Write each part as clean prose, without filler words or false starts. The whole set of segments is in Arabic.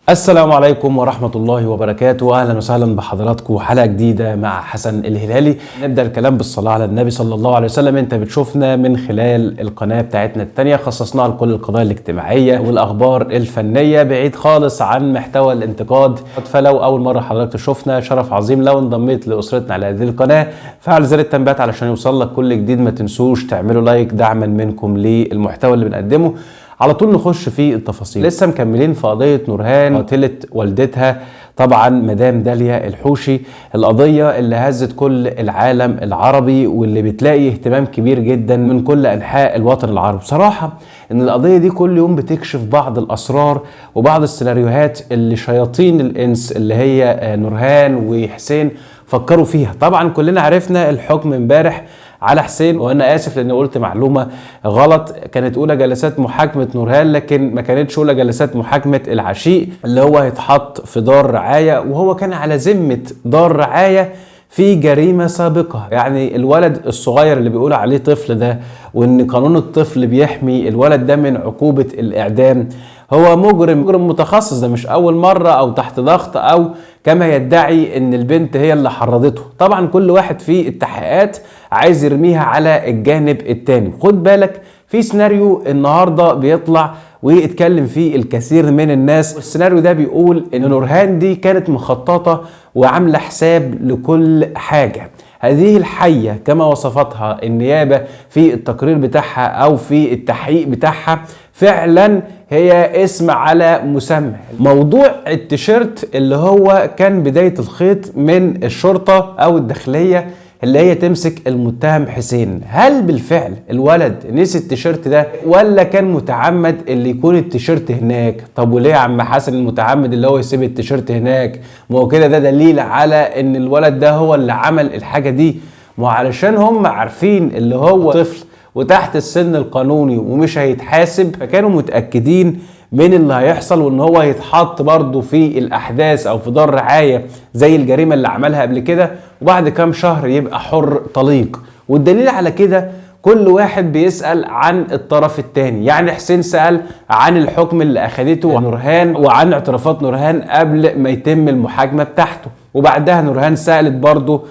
السلام عليكم ورحمة الله وبركاته. أهلا وسهلا بحضراتكم حلقة جديدة مع حسن الهلالي. نبدأ الكلام بالصلاة على النبي صلى الله عليه وسلم. انت بتشوفنا من خلال القناة بتاعتنا التانية، خصصناها لكل القضايا الاجتماعية والأخبار الفنية بعيد خالص عن محتوى الانتقاد. فلو أول مرة حضرتك تشوفنا شرف عظيم لو انضميت لأسرتنا على هذه القناة. فعل زر التنبيهات علشان يوصل لك كل جديد. ما تنسوش تعملوا لايك دعما منكم للمحتوى اللي بنقدمه. على طول نخش في التفاصيل. لسه مكملين في قضية نورهان قاتلة والدتها طبعا مدام داليا الحوشي، القضية اللي هزت كل العالم العربي واللي بتلاقي اهتمام كبير جدا من كل أنحاء الوطن العربي. بصراحة ان القضية دي كل يوم بتكشف بعض الأسرار وبعض السيناريوهات اللي شياطين الإنس اللي هي نورهان وحسين فكروا فيها. طبعا كلنا عرفنا الحكم امبارح على حسين، وانا اسف لان قلت معلومه غلط. كانت اولى جلسات محاكمه نورهان لكن ما كانتش اولى جلسات محاكمه العشيق اللي هو هيتحط في دار رعايه، وهو كان على ذمه دار رعايه في جريمه سابقه. يعني الولد الصغير اللي بيقول عليه طفل ده، وان قانون الطفل بيحمي الولد ده من عقوبه الاعدام، هو مجرم متخصص. ده مش اول مره او تحت ضغط او كما يدعي ان البنت هي اللي حرضته. طبعا كل واحد في التحقيقات عايز يرميها على الجانب التاني. خد بالك في سيناريو النهارده بيطلع ويتكلم فيه الكثير من الناس. السيناريو ده بيقول ان نورهان دي كانت مخططه وعامله حساب لكل حاجه. هذه الحية كما وصفتها النيابة في التقرير بتاعها أو في التحقيق بتاعها فعلا هي اسم على مسمى. موضوع التيشيرت اللي هو كان بداية الخيط من الشرطة أو الداخلية اللي هي تمسك المتهم حسين، هل بالفعل الولد نسي التيشيرت ده ولا كان متعمد اللي يكون التيشيرت هناك؟ طب وليه يا عم حسن المتعمد اللي هو يسيب التيشيرت هناك؟ ما هو كده ده دليل على ان الولد ده هو اللي عمل الحاجة دي. ما علشان هم عارفين اللي هو طفل وتحت السن القانوني ومش هيتحاسب، فكانوا متأكدين من اللي هيحصل وان هو هيتحط برضه في الاحداث او في دار رعايه زي الجريمه اللي عملها قبل كده، وبعد كام شهر يبقى حر طليق. والدليل على كده كل واحد بيسأل عن الطرف الثاني. يعني حسين سأل عن الحكم اللي اخدته نورهان وعن اعترافات نورهان قبل ما يتم المحاكمه بتاعته، وبعدها نورهان سألت برضه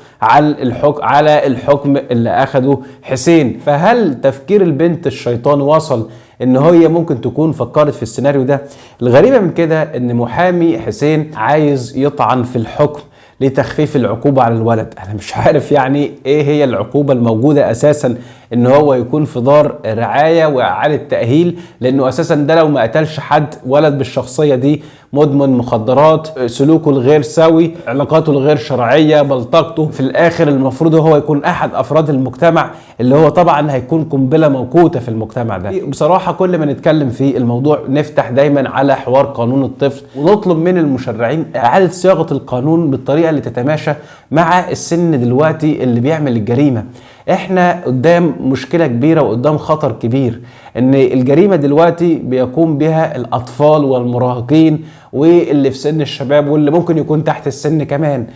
على الحكم اللي اخده حسين. فهل تفكير البنت الشيطان وصل ان هي ممكن تكون فكرت في السيناريو ده؟ الغريبة من كده ان محامي حسين عايز يطعن في الحكم لتخفيف العقوبة على الولد. انا مش عارف يعني ايه هي العقوبة الموجودة اساسا ان هو يكون في دار رعاية واعادة تأهيل، لانه اساسا ده لو ما قتلش حد ولد بالشخصية دي، مدمن مخدرات، سلوكه الغير سوي، علاقاته الغير شرعية، بلطجته، في الاخر المفروض هو يكون احد افراد المجتمع اللي هو طبعا هيكون قنبلة موقوتة في المجتمع ده. بصراحة كل ما نتكلم في الموضوع نفتح دايما على حوار قانون الطفل ونطلب من المشرعين اعادة صياغة القانون بالطريقة اللي تتماشى مع السن دلوقتي اللي بيعمل الجريمة. احنا قدام مشكلة كبيرة وقدام خطر كبير، ان الجريمة دلوقتي بيقوم بها الاطفال والمراهقين واللي في سن الشباب واللي ممكن يكون تحت السن كمان.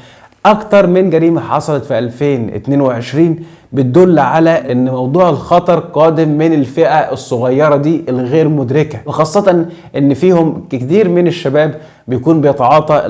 اكتر من جريمة حصلت في 2022 بتدل على ان موضوع الخطر قادم من الفئة الصغيرة دي الغير مدركة، وخاصة ان فيهم كتير من الشباب بيكون بيتعاطى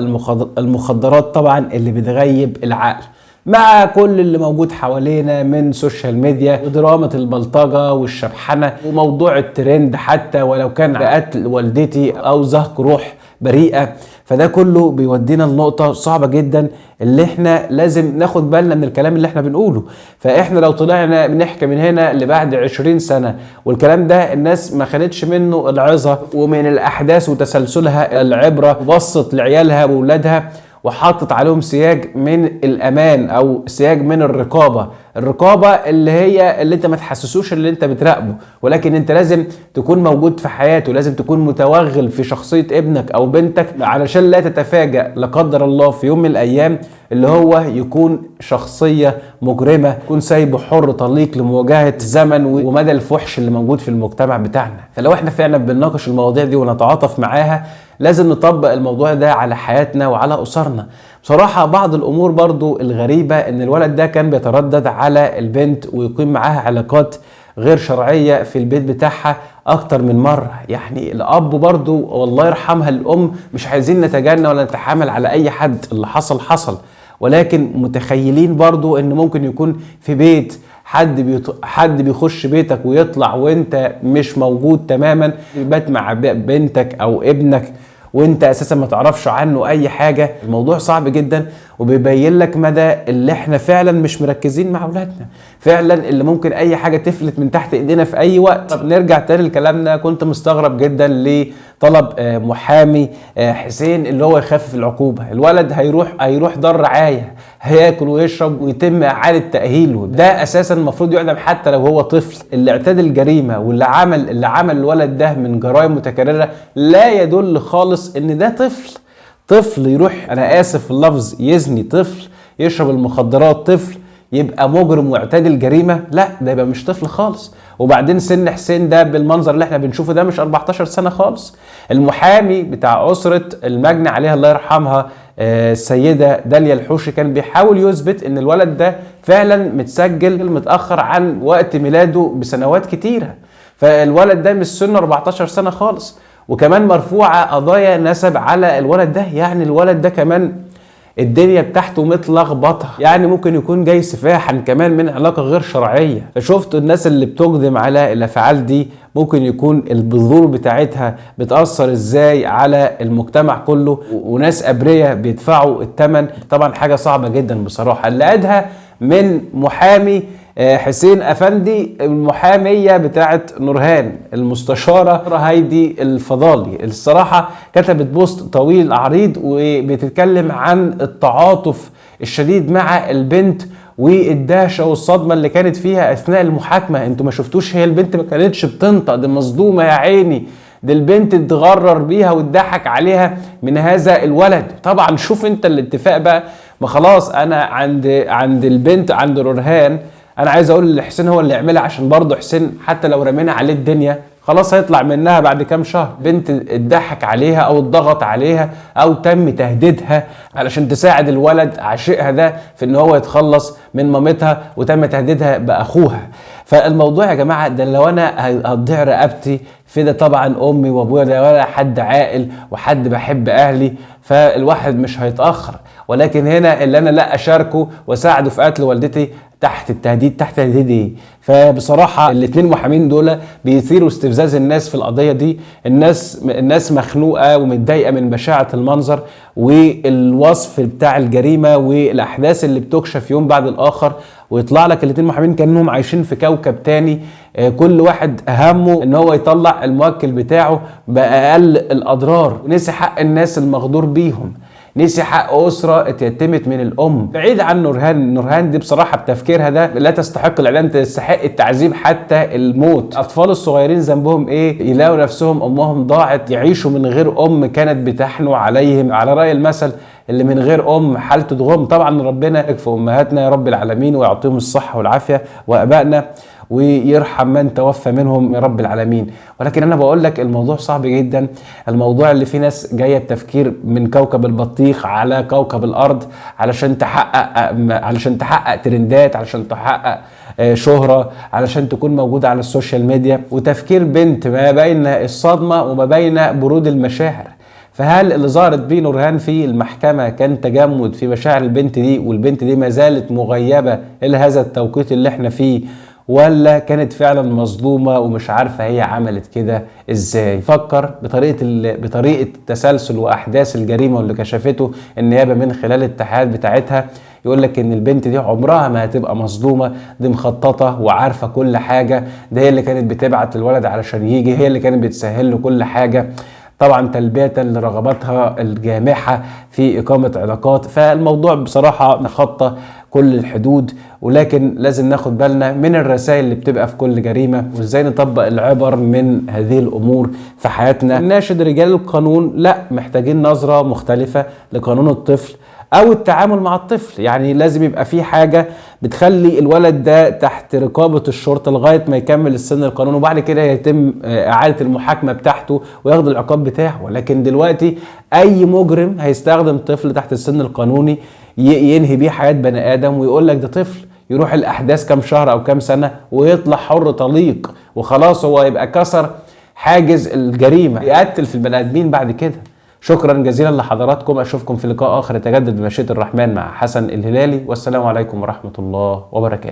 المخدرات طبعا اللي بتغيب العقل، مع كل اللي موجود حوالينا من سوشيال ميديا ودراما البلطجة والشبحنة وموضوع الترند حتى ولو كان قتل والدتي او زهق روح بريئة. فده كله بيودينا لنقطة صعبة جدا اللي احنا لازم ناخد بالنا من الكلام اللي احنا بنقوله. فاحنا لو طلعنا بنحكي من هنا لبعد 20 سنة والكلام ده الناس ما خدتش منه العظة ومن الاحداث وتسلسلها العبرة وبصت لعيالها وولادها وحطت عليهم سياج من الامان او سياج من الرقابة اللي هي اللي انت ما تحسسوش اللي انت بتراقبه، ولكن انت لازم تكون موجود في حياته، لازم تكون متوغل في شخصية ابنك او بنتك علشان لا تتفاجأ لا قدر الله في يوم من الايام اللي هو يكون شخصية مجرمة، يكون سايبه حر طليق لمواجهة الزمن ومدى الفحش اللي موجود في المجتمع بتاعنا. فلو احنا فعلا بنناقش المواضيع دي ونتعاطف معاها لازم نطبق الموضوع ده على حياتنا وعلى أسرنا. بصراحة بعض الأمور برضو الغريبة إن الولد ده كان بيتردد على البنت ويقيم معاها علاقات غير شرعية في البيت بتاعها اكتر من مرة. يعني الاب برضو والله يرحمها الام مش عايزين نتجنى ولا نتحامل على اي حد، اللي حصل حصل، ولكن متخيلين برضو ان ممكن يكون في بيت حد بيخش بيتك ويطلع وانت مش موجود تماما، يبات مع بنتك او ابنك وانت اساسا ما تعرفش عنه اي حاجة. الموضوع صعب جدا وبيبين لك مدى اللي احنا فعلا مش مركزين مع اولادنا، فعلا اللي ممكن اي حاجة تفلت من تحت ايدينا في اي وقت. طب نرجع تاني لكلامنا، كنت مستغرب جدا لطلب محامي حسين اللي هو يخفف العقوبة. الولد هيروح دار رعاية، هياكل ويشرب ويتم اعادة تأهيله، ده اساسا المفروض يعدم حتى لو هو طفل. اللي اعتاد الجريمة واللي عمل الولد ده من جرائم متكررة لا يدل خالص ان ده طفل يروح، انا اسف في اللفظ، يزني، طفل يشرب المخدرات، طفل يبقى مجرم واعتاد الجريمة، لا ده يبقى مش طفل خالص. وبعدين سن حسين ده بالمنظر اللي احنا بنشوفه ده مش 14 سنة خالص. المحامي بتاع أسرة المجني عليها الله يرحمها السيدة داليا الحوشي كان بيحاول يثبت ان الولد ده فعلا متسجل متأخر عن وقت ميلاده بسنوات كتيرة، فالولد ده مش سنه 14 سنة خالص. وكمان مرفوعة قضايا نسب على الولد ده، يعني الولد ده كمان الدنيا بتاعته متلخبطه، يعني ممكن يكون جاي سفاحا كمان من علاقه غير شرعيه. فشفت الناس اللي بتقدم على الافعال دي ممكن يكون البذور بتاعتها بتاثر ازاي على المجتمع كله، وناس ابرياء بيدفعوا الثمن. طبعا حاجه صعبه جدا بصراحه. اللي قادها من محامي حسين افندي، المحاميه بتاعت نورهان المستشاره هايدي الفضالي، الصراحه كتبت بوست طويل عريض وبتتكلم عن التعاطف الشديد مع البنت والدهشه والصدمه اللي كانت فيها اثناء المحاكمه. انتوا ما شفتوش؟ هي البنت ما كانتش بتنطق، دي مصدومه يا عيني، دي البنت اتغرر بيها واتضحك عليها من هذا الولد. طبعا شوف انت الاتفاق بقى، ما خلاص انا عند البنت، عند نورهان، انا عايز اقول لحسين هو اللي يعملها، عشان برضه حسين حتى لو رمينا عليه الدنيا خلاص هيطلع منها بعد كام شهر. بنت اتضحك عليها او اتضغط عليها او تم تهديدها علشان تساعد الولد عاشقها ده في ان هو يتخلص من مامتها، وتم تهديدها باخوها. فالموضوع يا جماعه ده لو انا هتضيع رقبتي في ده طبعا امي وابويا، ده ولا حد عاقل وحد بحب اهلي، فالواحد مش هيتاخر. ولكن هنا اللي انا لا اشاركه واساعده في قتل والدتي تحت التهديد. تحت تهديد ايه؟ فبصراحه الاثنين محامين دول بيثيروا استفزاز الناس في القضيه دي. الناس مخنوقه ومتضايقه من بشاعه المنظر والوصف بتاع الجريمه والاحداث اللي بتكشف يوم بعد الاخر، ويطلع لك الاثنين محامين كانهم عايشين في كوكب تاني، كل واحد همه ان هو يطلع الموكل بتاعه باقل الاضرار، ونسي حق الناس المغدور بيهم، نسي حق أسرة اتيتمت من الأم. بعيد عن نورهان دي بصراحة بتفكيرها ده لا تستحق الإعلان، تستحق التعذيب حتى الموت. الأطفال الصغيرين ذنبهم إيه؟ يلاقوا نفسهم أمهم ضاعت، يعيشوا من غير أم كانت بتحنو عليهم، على رأي المثل اللي من غير أم حالته تغم. طبعا ربنا يبارك في أمهاتنا يا رب العالمين ويعطيهم الصحة والعافية، وأبائنا ويرحم من توفى منهم يا رب العالمين. ولكن انا بقول لك الموضوع صعب جدا، الموضوع اللي فيه ناس جايه بتفكير من كوكب البطيخ على كوكب الارض علشان تحقق ترندات، علشان تحقق شهرة، علشان تكون موجودة على السوشيال ميديا، وتفكير بنت ما بين الصدمة وما بين برود المشاعر. فهل اللي ظهرت بيه نورهان في المحكمة كان تجمد في مشاعر البنت دي، والبنت دي ما زالت مغيبة إلى هذا التوقيت اللي احنا فيه، ولا كانت فعلا مظلومة ومش عارفة هي عملت كده ازاي؟ فكر بطريقة تسلسل واحداث الجريمة واللي كشفته النيابة من خلال التحقيقات بتاعتها. يقول لك ان البنت دي عمرها ما هتبقى مظلومة، دي مخططة وعارفة كل حاجة، ده هي اللي كانت بتبعت الولد علشان يجي، هي اللي كانت بتسهل له كل حاجة، طبعا تلبية لرغباتها الجامحة في إقامة علاقات. فالموضوع بصراحة خطة كل الحدود، ولكن لازم ناخد بالنا من الرسائل اللي بتبقى في كل جريمة، وازاي نطبق العبر من هذه الأمور في حياتنا. ناشد رجال القانون، لا محتاجين نظرة مختلفة لقانون الطفل او التعامل مع الطفل. يعني لازم يبقى في حاجة بتخلي الولد ده تحت رقابة الشرطة لغاية ما يكمل السن القانوني، وبعد كده يتم اعادة المحاكمة بتاعته وياخد العقاب بتاعه. ولكن دلوقتي اي مجرم هيستخدم طفل تحت السن القانوني ينهي بيه حياة بني ادم، ويقول لك ده طفل، يروح الاحداث كام شهر او كام سنة ويطلع حر طليق، وخلاص هو يبقى كسر حاجز الجريمه، يقتل في البني ادمين بعد كده. شكرا جزيلا لحضراتكم، اشوفكم في لقاء اخر يتجدد بمشيئة الرحمن مع حسن الهلالي، والسلام عليكم ورحمه الله وبركاته.